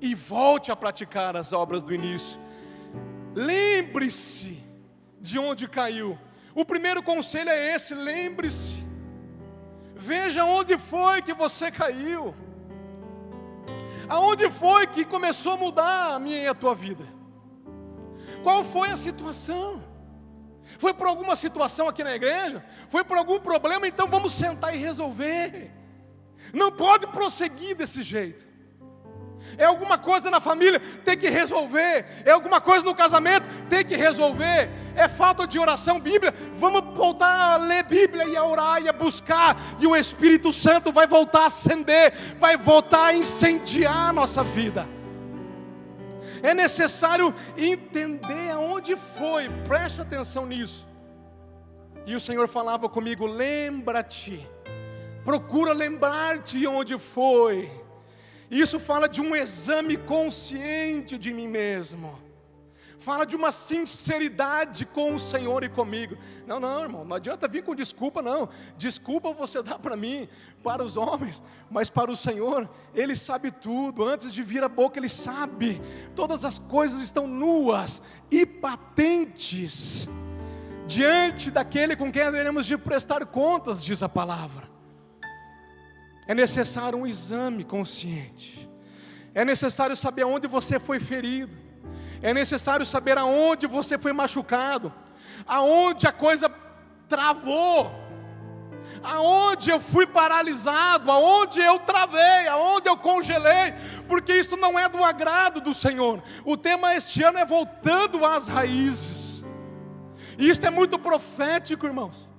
e volte a praticar as obras do início. Lembre-se de onde caiu. O primeiro conselho é esse: lembre-se. Veja onde foi que você caiu. Aonde foi que começou a mudar a minha e a tua vida? Qual foi a situação? Foi por alguma situação aqui na igreja? Foi por algum problema? Então vamos sentar e resolver. Não pode prosseguir desse jeito. É alguma coisa na família, tem que resolver. É alguma coisa no casamento, tem que resolver. É falta de oração bíblica, vamos voltar a ler Bíblia e a orar e a buscar. E o Espírito Santo vai voltar a acender, vai voltar a incendiar a nossa vida. É necessário entender aonde foi, preste atenção nisso. E o Senhor falava comigo: lembra-te, procura lembrar-te onde foi. Isso fala de um exame consciente de mim mesmo. Fala de uma sinceridade com o Senhor e comigo. Não, irmão, não adianta vir com desculpa, não. Desculpa você dá para mim, para os homens, mas para o Senhor, Ele sabe tudo. Antes de vir a boca, Ele sabe. Todas as coisas estão nuas e patentes diante daquele com quem haveremos de prestar contas, diz a palavra. É necessário um exame consciente. É necessário saber aonde você foi ferido. É necessário saber aonde você foi machucado. Aonde a coisa travou. Aonde eu fui paralisado. Aonde eu travei. Aonde eu congelei. Porque isso não é do agrado do Senhor. O tema este ano é voltando às raízes. E isso é muito profético, irmãos.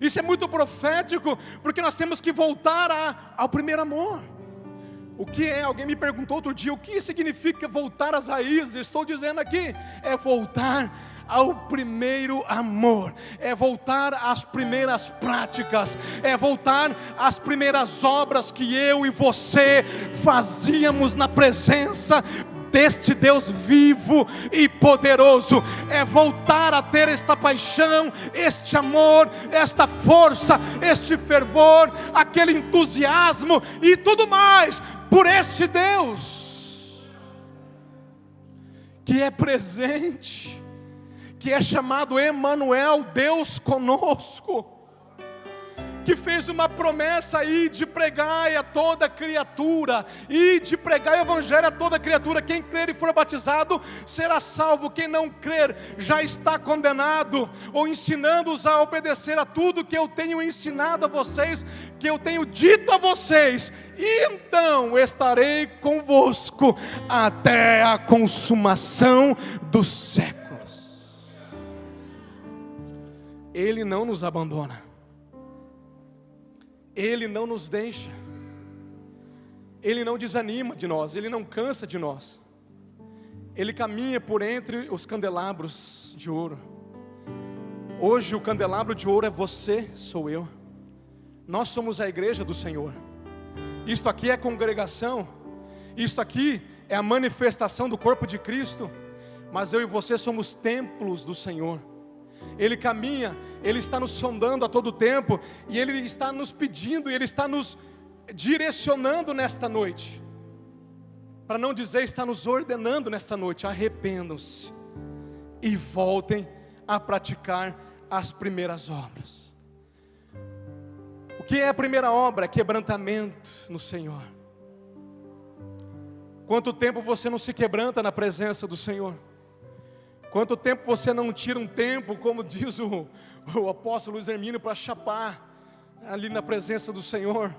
Isso é muito profético, porque nós temos que voltar ao primeiro amor. O que é? Alguém me perguntou outro dia: o que significa voltar às raízes? Estou dizendo aqui, é voltar ao primeiro amor, é voltar às primeiras práticas, é voltar às primeiras obras que eu e você fazíamos na presença deste Deus vivo e poderoso. É voltar a ter esta paixão, este amor, esta força, este fervor, aquele entusiasmo e tudo mais por este Deus que é presente, que é chamado Emanuel, Deus conosco, que fez uma promessa aí de pregar a toda criatura, e de pregar o evangelho a toda criatura. Quem crer e for batizado será salvo, quem não crer já está condenado. Ou ensinando-os a obedecer a tudo que eu tenho ensinado a vocês, que eu tenho dito a vocês, e então estarei convosco até a consumação dos séculos. Ele não nos abandona, Ele não nos deixa, Ele não desanima de nós, Ele não cansa de nós. Ele caminha por entre os candelabros de ouro. Hoje o candelabro de ouro é você, sou eu. Nós somos a igreja do Senhor. Isto aqui é congregação, isto aqui é a manifestação do corpo de Cristo, mas eu e você somos templos do Senhor. Ele caminha, Ele está nos sondando a todo tempo, e Ele está nos pedindo, e Ele está nos direcionando nesta noite, para não dizer, está nos ordenando nesta noite: arrependam-se e voltem a praticar as primeiras obras. O que é a primeira obra? Quebrantamento no Senhor. Quanto tempo você não se quebranta na presença do Senhor? Quanto tempo você não tira um tempo, como diz o apóstolo Luiz Hermínio, para chapar ali na presença do Senhor?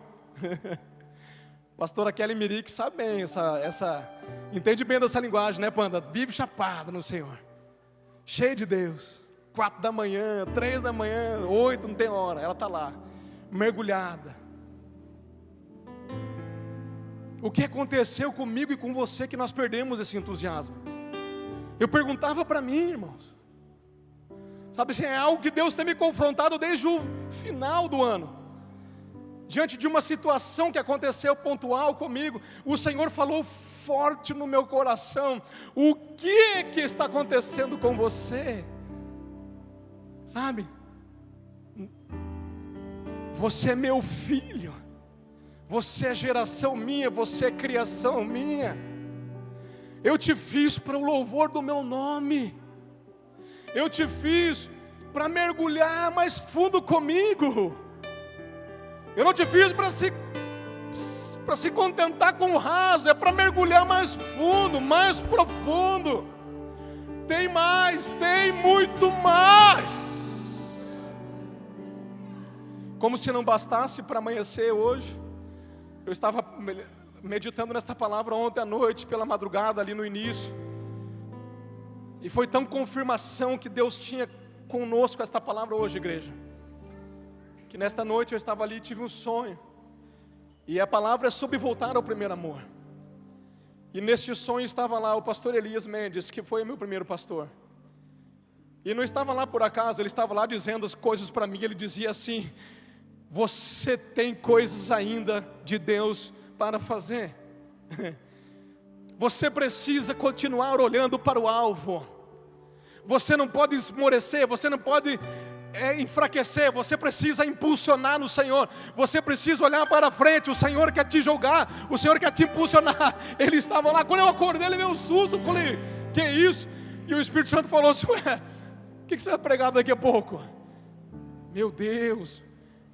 Pastora Kelly Mirick sabe bem, entende bem dessa linguagem, né, Panda? Vive chapada no Senhor, cheio de Deus. 4 da manhã, 3 da manhã, 8, não tem hora, ela está lá, mergulhada. O que aconteceu comigo e com você que nós perdemos esse entusiasmo? Eu perguntava para mim, irmãos, sabe assim, é algo que Deus tem me confrontado desde o final do ano. Diante de uma situação que aconteceu pontual comigo, o Senhor falou forte no meu coração: o que está acontecendo com você? Sabe, você é meu filho, você é geração minha, você é criação minha. Eu te fiz para o louvor do meu nome, eu te fiz para mergulhar mais fundo comigo. Eu não te fiz para se contentar com o raso, é para mergulhar mais fundo, mais profundo. Tem mais, tem muito mais. Como se não bastasse para amanhecer hoje, eu estava meditando nesta palavra ontem à noite, pela madrugada ali no início, e foi tão confirmação que Deus tinha conosco esta palavra hoje, igreja, que nesta noite eu estava ali e tive um sonho, e a palavra é sobre voltar ao primeiro amor. E neste sonho estava lá o pastor Elias Mendes, que foi meu primeiro pastor, e não estava lá por acaso, ele estava lá dizendo as coisas para mim. Ele dizia assim: você tem coisas ainda de Deus para fazer. Você precisa continuar olhando para o alvo. Você não pode esmorecer, você não pode enfraquecer. Você precisa impulsionar no Senhor. Você precisa olhar para frente. O Senhor quer te jogar, o Senhor quer te impulsionar. Ele estava lá, quando eu acordei, ele veio um susto. Eu falei: que é isso? E o Espírito Santo falou assim: ué, o que você vai pregar daqui a pouco? Meu Deus.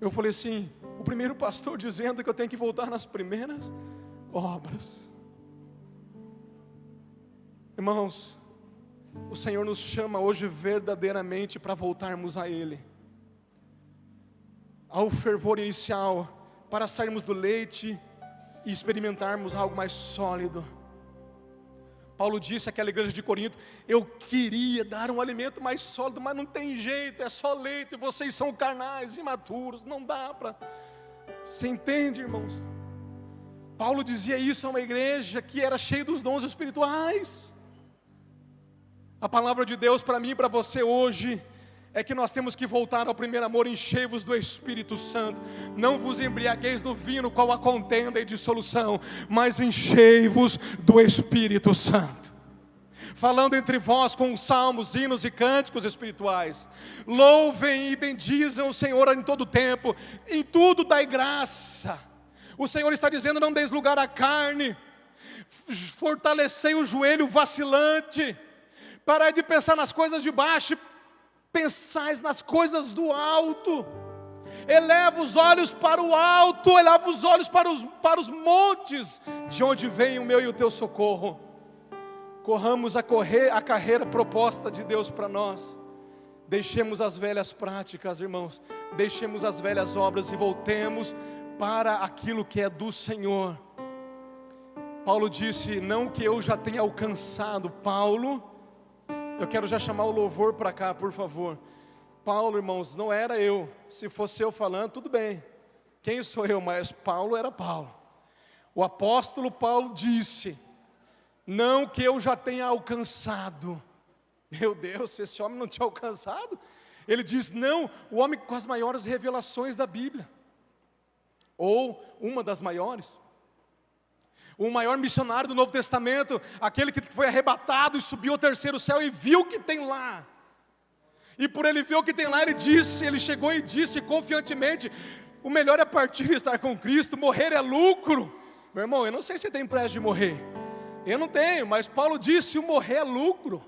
Eu falei assim: o primeiro pastor dizendo que eu tenho que voltar nas primeiras obras. Irmãos, o Senhor nos chama hoje verdadeiramente para voltarmos a Ele, ao fervor inicial, para sairmos do leite e experimentarmos algo mais sólido. Paulo disse àquela igreja de Corinto: eu queria dar um alimento mais sólido, mas não tem jeito, é só leite, vocês são carnais, imaturos, não dá para... Você entende, irmãos? Paulo dizia isso a uma igreja que era cheia dos dons espirituais. A palavra de Deus para mim e para você hoje é que nós temos que voltar ao primeiro amor. Enchei-vos do Espírito Santo, não vos embriagueis no vinho, qual a contenda e dissolução, mas enchei-vos do Espírito Santo, falando entre vós com salmos, hinos e cânticos espirituais. Louvem e bendizam o Senhor em todo tempo, em tudo dai graça. O Senhor está dizendo: não deis lugar à carne, fortalecei o joelho vacilante, parai de pensar nas coisas de baixo, pensais nas coisas do alto. Eleva os olhos para o alto, eleva os olhos para os montes, de onde vem o meu e o teu socorro. Corramos a carreira proposta de Deus para nós. Deixemos as velhas práticas, irmãos, deixemos as velhas obras e voltemos para aquilo que é do Senhor. Paulo disse: não que eu já tenha alcançado. Paulo, eu quero já chamar o louvor para cá, por favor. Paulo, irmãos, não era eu. Se fosse eu falando, tudo bem. Quem sou eu? Mas Paulo era Paulo. O apóstolo Paulo disse: não que eu já tenha alcançado. Meu Deus, se esse homem não tinha alcançado. Ele diz: não, o homem com as maiores revelações da Bíblia, ou uma das maiores, o maior missionário do Novo Testamento, aquele que foi arrebatado e subiu ao terceiro céu e viu o que tem lá. E por ele ver o que tem lá, ele chegou e disse confiantemente: o melhor é partir e estar com Cristo, morrer é lucro. Meu irmão, eu não sei se você tem pressa de morrer, eu não tenho, mas Paulo disse: o morrer é lucro.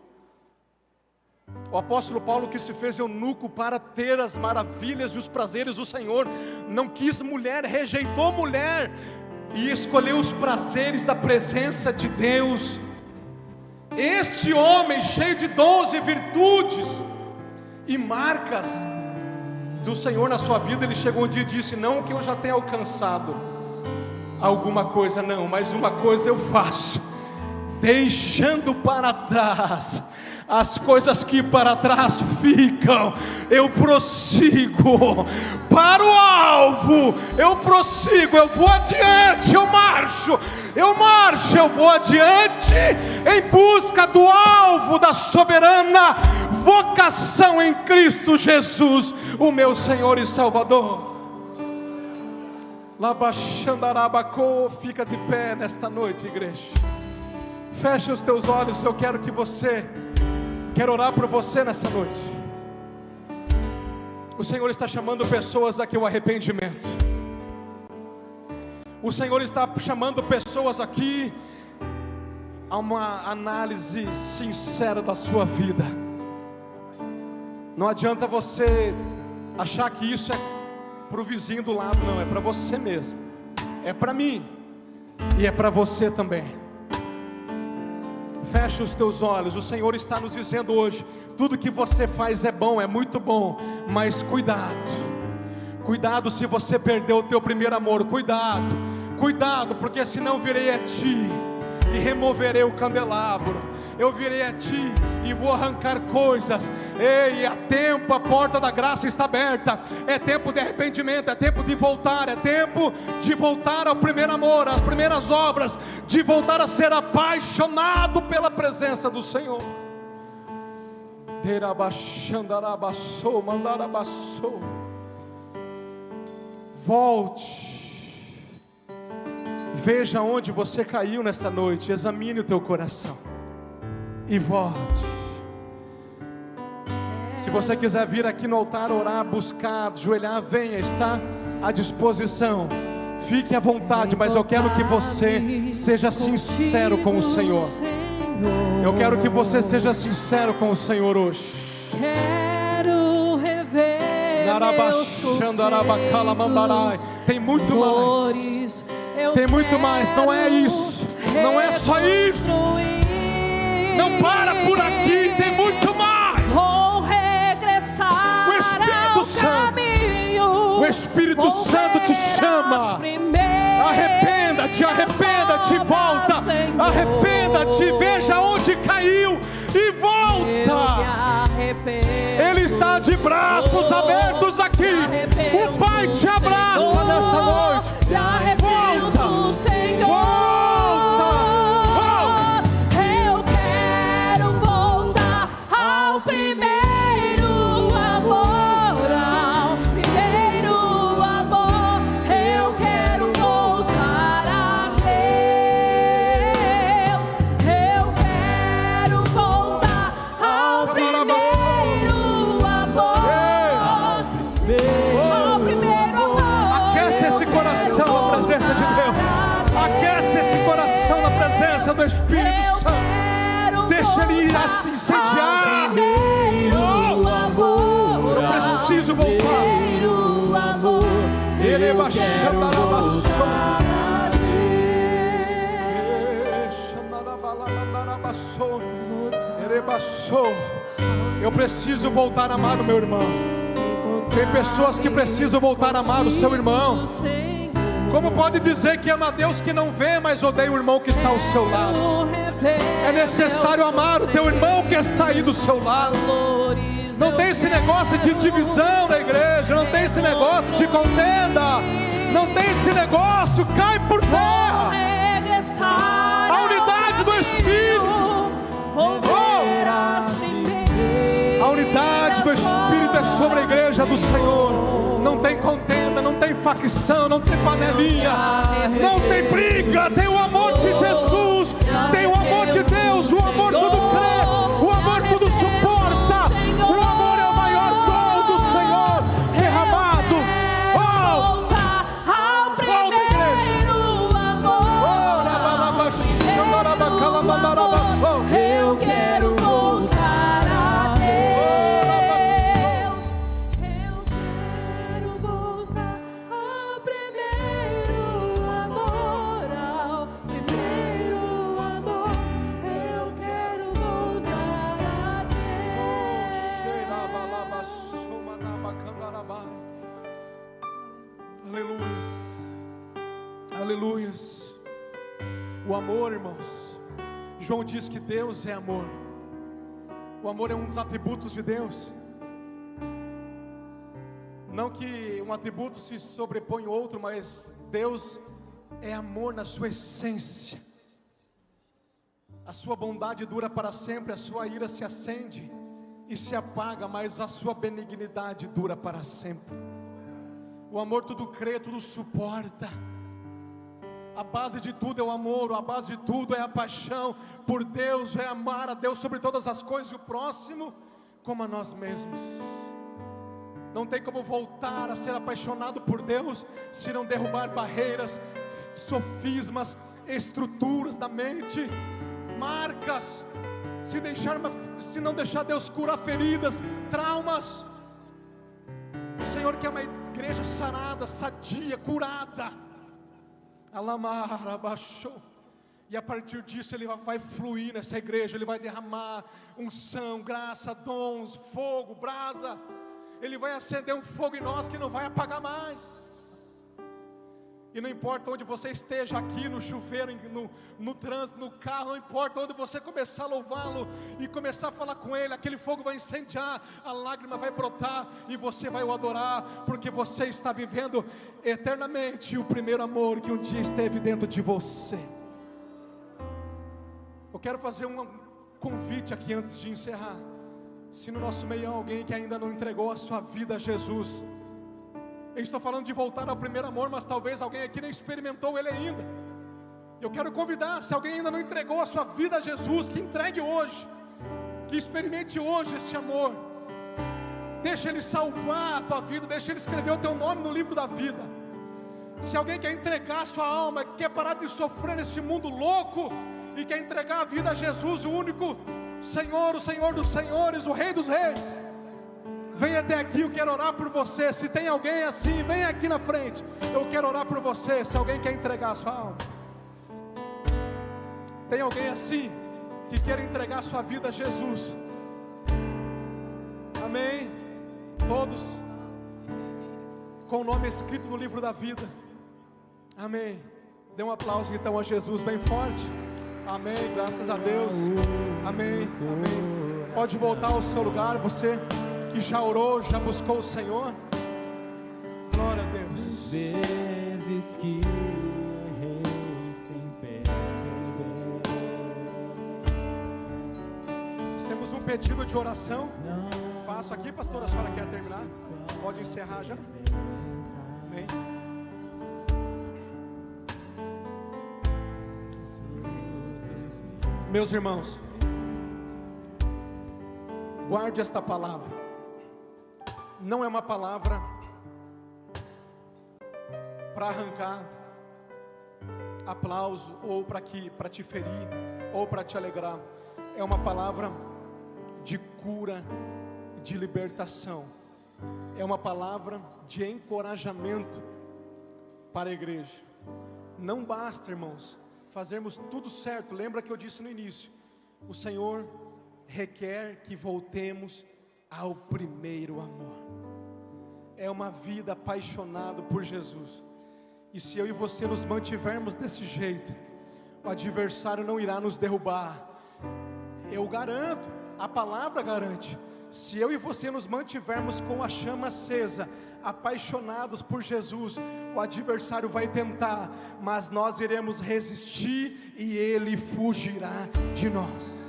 O apóstolo Paulo, que se fez eunuco para ter as maravilhas e os prazeres do Senhor, não quis mulher, rejeitou mulher e escolheu os prazeres da presença de Deus. Este homem, cheio de dons e virtudes e marcas do Senhor na sua vida, ele chegou um dia e disse: não que eu já tenha alcançado alguma coisa, não, mas uma coisa eu faço, deixando para trás as coisas que para trás ficam, eu prossigo para o alvo, eu prossigo, eu vou adiante, eu marcho, eu vou adiante, em busca do alvo da soberana vocação em Cristo Jesus, o meu Senhor e Salvador. Labaxandarabacô, fica de pé nesta noite, igreja. Feche os teus olhos, eu quero orar por você nessa noite. O Senhor está chamando pessoas aqui ao arrependimento. O Senhor está chamando pessoas aqui a uma análise sincera da sua vida. Não adianta você achar que isso é para o vizinho do lado, não, é para você mesmo, é para mim e é para você também. Feche os teus olhos. O Senhor está nos dizendo hoje: tudo que você faz é bom, é muito bom, mas cuidado se você perdeu o teu primeiro amor. Cuidado, porque senão virei a ti e removerei o candelabro. Eu virei a ti e vou arrancar coisas. Ei, há tempo, a porta da graça está aberta. É tempo de arrependimento, é tempo de voltar, é tempo de voltar ao primeiro amor, às primeiras obras, de voltar a ser apaixonado pela presença do Senhor. Volte. Veja onde você caiu nessa noite. Examine o teu coração e volte. Se você quiser vir aqui no altar orar, buscar, ajoelhar, venha, está à disposição. Fique à vontade, mas eu quero que você seja sincero com o Senhor. Eu quero que você seja sincero com o Senhor hoje. Quero rever meus conselhos. Tem muito mais. Tem muito mais, não é isso. Não é só isso. Não para por aqui, tem muito mais. Vou regressar ao caminho. O Espírito Santo te chama. Arrependa-te, volta. Arrependa-te, veja onde caiu e volta. Ele está de braços abertos aqui. O Pai te abraça nesta noite. Volta, Senhor. Eu quero voltar presença de Deus. Aquece esse coração na presença do Espírito Santo. Deixa ele se incendiar. Eu preciso voltar. Ele vai chamar a Eu preciso voltar a amar o meu irmão. Tem pessoas que precisam voltar a amar o seu irmão. Como pode dizer que ama a Deus que não vê, mas odeia o irmão que está ao seu lado? É necessário amar o teu irmão que está aí do seu lado. Não tem esse negócio de divisão na igreja, não tem esse negócio de contenda, não tem esse negócio, cai por terra. A unidade do Espírito. A unidade do Espírito é sobre a igreja do Senhor. Não tem contenda, não tem facção, não tem panelinha, não tem briga. Tem o amor de Jesus, tem o amor de Deus. O amor tudo crê, o amor tudo suporta. O amor é o maior dom do Senhor derramado. Volta, igreja. Eu quero voltar a Deus. Eu quero voltar ao primeiro amor, ao primeiro amor. Eu quero voltar a Deus. Aleluias. Aleluias. O amor, irmãos. João diz que Deus é amor. O amor é um dos atributos de Deus. Não que um atributo se sobrepõe ao outro, mas Deus é amor na sua essência. A sua bondade dura para sempre, a sua ira se acende e se apaga, mas a sua benignidade dura para sempre. O amor tudo crê, tudo suporta. A base de tudo é o amor, a base de tudo é a paixão por Deus, é amar a Deus sobre todas as coisas e o próximo como a nós mesmos. Não tem como voltar a ser apaixonado por Deus se não derrubar barreiras, sofismas, estruturas da mente, marcas, se não deixar Deus curar feridas, traumas. O Senhor quer uma igreja sarada, sadia, curada. Alamar, abaixou. E a partir disso Ele vai fluir nessa igreja. Ele vai derramar unção, graça, dons, fogo, brasa. Ele vai acender um fogo em nós que não vai apagar mais. E não importa onde você esteja, aqui no chuveiro, no trânsito, no carro, não importa onde você começar a louvá-lo e começar a falar com Ele, aquele fogo vai incendiar, a lágrima vai brotar e você vai o adorar, porque você está vivendo eternamente o primeiro amor que um dia esteve dentro de você. Eu quero fazer um convite aqui antes de encerrar. Se no nosso meio há alguém que ainda não entregou a sua vida a Jesus, eu estou falando de voltar ao primeiro amor, mas talvez alguém aqui nem experimentou Ele ainda. Eu quero convidar, se alguém ainda não entregou a sua vida a Jesus, que entregue hoje, que experimente hoje esse amor. Deixa Ele salvar a tua vida, deixa Ele escrever o teu nome no livro da vida. Se alguém quer entregar a sua alma, quer parar de sofrer nesse mundo louco, e quer entregar a vida a Jesus, o único Senhor, o Senhor dos senhores, o Rei dos reis, vem até aqui, eu quero orar por você. Se tem alguém assim, vem aqui na frente, eu quero orar por você. Se alguém quer entregar a sua alma, tem alguém assim, que quer entregar a sua vida a Jesus? Amém? Todos com o nome escrito no livro da vida. Amém. Dê um aplauso então a Jesus bem forte. Amém, graças a Deus. Amém, amém. Pode voltar ao seu lugar, você que já orou, já buscou o Senhor. Glória a Deus. Às vezes que errei sem perceber. Nós temos um pedido de oração. Faço aqui, pastor, a senhora quer terminar? Pode encerrar já. Amém. Meus irmãos, guarde esta palavra. Não é uma palavra para arrancar aplauso ou para te ferir ou para te alegrar. É uma palavra de cura, de libertação. É uma palavra de encorajamento para a igreja. Não basta, irmãos, fazermos tudo certo. Lembra que eu disse no início, o Senhor requer que voltemos ao primeiro amor. É uma vida apaixonada por Jesus. E se eu e você nos mantivermos desse jeito, o adversário não irá nos derrubar. Eu garanto, a palavra garante. Se eu e você nos mantivermos com a chama acesa, apaixonados por Jesus, o adversário vai tentar, mas nós iremos resistir e ele fugirá de nós.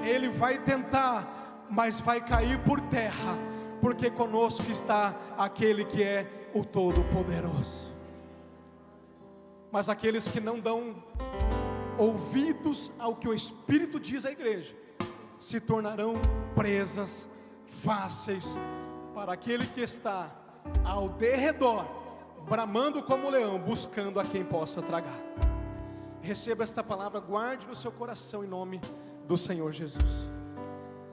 Ele vai tentar, mas vai cair por terra, porque conosco está aquele que é o Todo-Poderoso. Mas aqueles que não dão ouvidos ao que o Espírito diz à igreja, se tornarão presas fáceis para aquele que está ao derredor, bramando como leão, buscando a quem possa tragar. Receba esta palavra, guarde no seu coração em nome do Senhor Jesus.